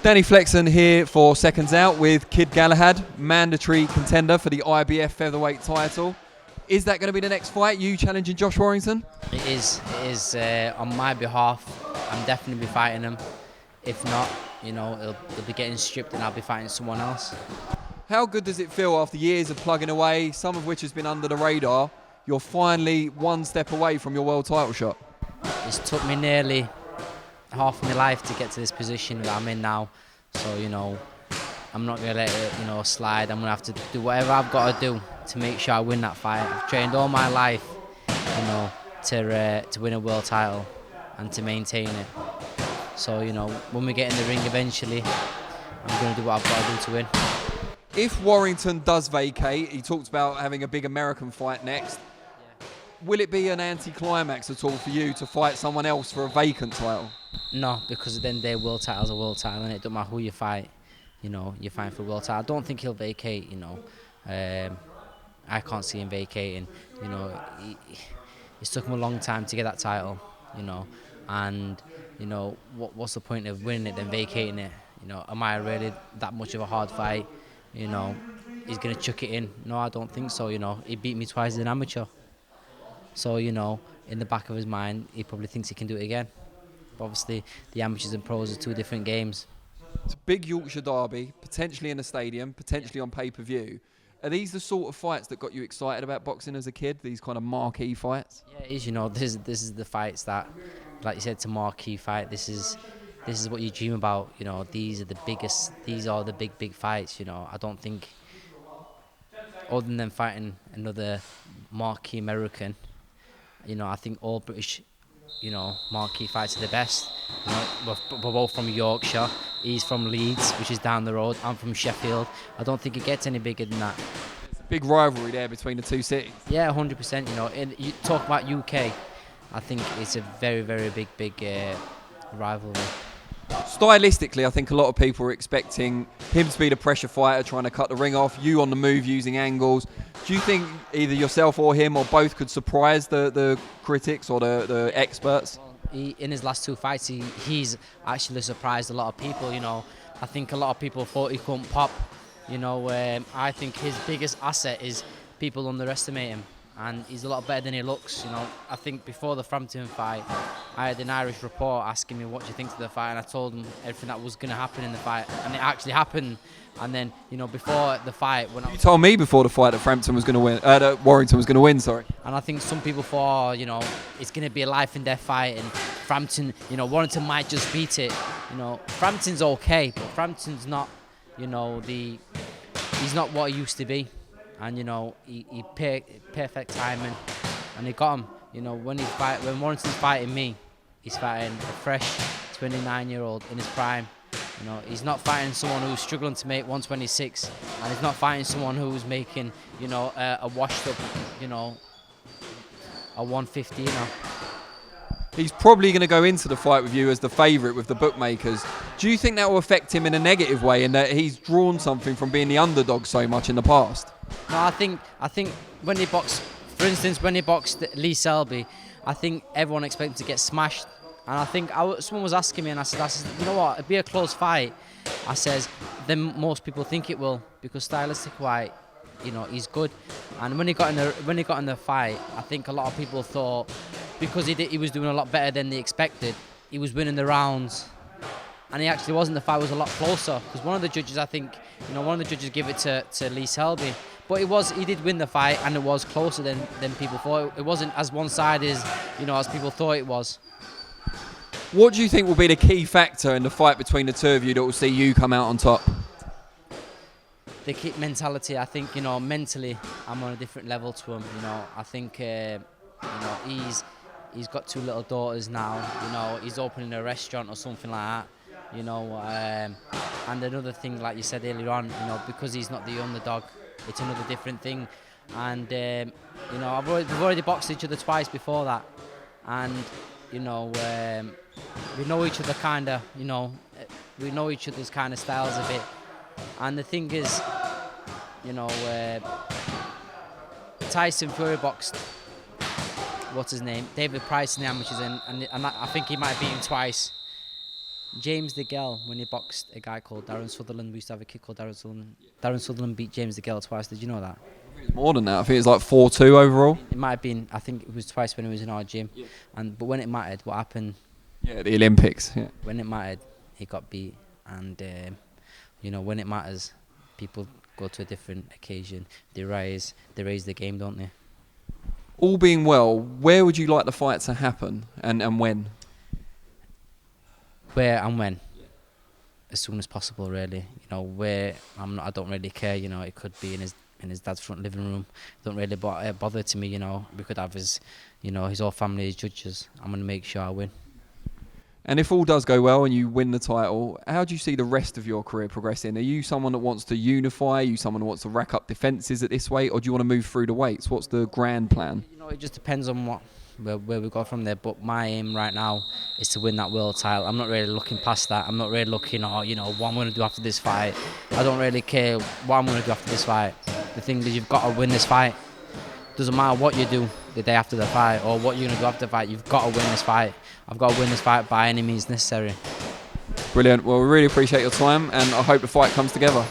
Danny Flexen here for Seconds Out with KID GALAHAD, mandatory contender for the IBF featherweight title. Is that going to be the next fight, you challenging Josh Warrington? It is on my behalf. I'm definitely be fighting him. If not, you know, he'll be getting stripped and I'll be fighting someone else. How good does it feel after years of plugging away, some of which has been under the radar, you're finally one step away from your world title shot? It's took me nearly half my life to get to this position that I'm in now. So, you know, I'm not going to let it, you know, slide. I'm going to have to do whatever I've got to do to make sure I win that fight. I've trained all my life, you know, to win a world title and to maintain it. So, you know, when we get in the ring eventually, I'm going to do what I've got to do to win. If Warrington does vacate, he talked about having a big American fight next. Will it be an anti-climax at all for you to fight someone else for a vacant title? No, because then their world title's a world title and it don't matter who you fight. You know, you're fighting for a world title. I don't think he'll vacate, you know. I can't see him vacating. You know, it's took him a long time to get that title, you know. And, you know, what's the point of winning it then vacating it? You know, am I really that much of a hard fight? You know, he's going to chuck it in. No, I don't think so, you know. He beat me twice as an amateur. So, you know, in the back of his mind, he probably thinks he can do it again. But obviously, the amateurs and pros are two different games. It's a big Yorkshire derby, potentially in a stadium, potentially on pay-per-view. Are these the sort of fights that got you excited about boxing as a kid, these kind of marquee fights? Yeah, it is, you know, this is the fights that, like you said, it's a marquee fight. This is what you dream about, you know. These are the biggest, these are the big fights, you know. I don't think, other than fighting another marquee American, you know, I think all British, you know, marquee fights are the best. You know, we're both from Yorkshire. He's from Leeds, which is down the road. I'm from Sheffield. I don't think it gets any bigger than that. There's a big rivalry there between the two cities. Yeah, 100%. You know, you talk about UK, I think it's a very big rivalry. Stylistically, I think a lot of people are expecting him to be the pressure fighter, trying to cut the ring off, you on the move using angles. Do you think either yourself or him or both could surprise the critics or the experts? In his last two fights, he's actually surprised a lot of people, you know. I think a lot of people thought he couldn't pop. You know, I think his biggest asset is people underestimate him. And he's a lot better than he looks, you know. I think before the Frampton fight, I had an Irish reporter asking me what do you think of the fight, and I told him everything that was going to happen in the fight, and it actually happened. And then, you know, before the fight, when you told me before the fight that Frampton was going to win, that Warrington was going to win, sorry. And I think some people thought, you know, it's going to be a life and death fight, and Frampton, you know, Warrington might just beat it. You know, Frampton's okay, but Frampton's not, you know, he's not what he used to be. And, you know, he perfect timing, and he got him. You know, when Warrington's fighting me, he's fighting a fresh 29-year-old in his prime. You know, he's not fighting someone who's struggling to make 126, and he's not fighting someone who's making, you know, a washed up, you know, a 150. You know. He's probably going to go into the fight with you as the favourite with the bookmakers. Do you think that will affect him in a negative way, in that he's drawn something from being the underdog so much in the past? No, I think when he boxed, for instance, when he boxed Lee Selby, I think everyone expected to get smashed. And I think someone was asking me, and I said, you know what, it'd be a close fight. I says, then most people think it will, because stylistic-wise, you know, he's good. And when he got in the fight, I think a lot of people thought, because he was doing a lot better than they expected, he was winning the rounds. And he actually wasn't. The fight was a lot closer, because one of the judges, I think, you know, one of the judges gave it to Lee Selby. But he did win the fight, and it was closer than people thought. It wasn't as one-sided as, you know, as people thought it was. What do you think will be the key factor in the fight between the two of you that will see you come out on top? The key mentality. I think, you know, mentally, I'm on a different level to him. You know, I think, you know, he's got two little daughters now. You know, he's opening a restaurant or something like that. You know, and another thing, like you said earlier on, you know, because he's not the underdog, it's another different thing. And you know, we've already boxed each other twice before that, and you know, we know each other kind of, you know, we know each other's kind of styles a bit. And the thing is, you know, Tyson Fury boxed, what's his name, David Price in the amateurs, and I think he might have beaten twice. James DeGale, when he boxed a guy called Darren Sutherland, we used to have a kid called Darren Sutherland. Darren Sutherland beat James DeGale twice. Did you know that? More than that. I think it's like 4-2 overall. It might have been. I think it was twice when he was in our gym. Yeah. But when it mattered, what happened? Yeah, the Olympics. Yeah. When it mattered, he got beat. And when it matters, people go to a different occasion. They raise the game, don't they? All being well, where would you like the fight to happen, and when? Where and when? As soon as possible, really. Where I don't really care. It could be in his dad's front living room. Don't really bother to me. We could have his whole family as judges. I'm gonna make sure I win. And if all does go well and you win the title, how do you see the rest of your career progressing? Are you someone that wants to unify? Are you someone who wants to rack up defences at this weight? Or do you want to move through the weights? What's the grand plan? It just depends on where we go from there. But my aim right now is to win that world title. I'm not really looking past that. I'm not really looking at, what I'm going to do after this fight. I don't really care what I'm going to do after this fight. The thing is, you've got to win this fight. Doesn't matter what you do the day after the fight or what you're going to do after the fight. You've got to win this fight. I've got to win this fight by any means necessary. Brilliant. Well, we really appreciate your time, and I hope the fight comes together.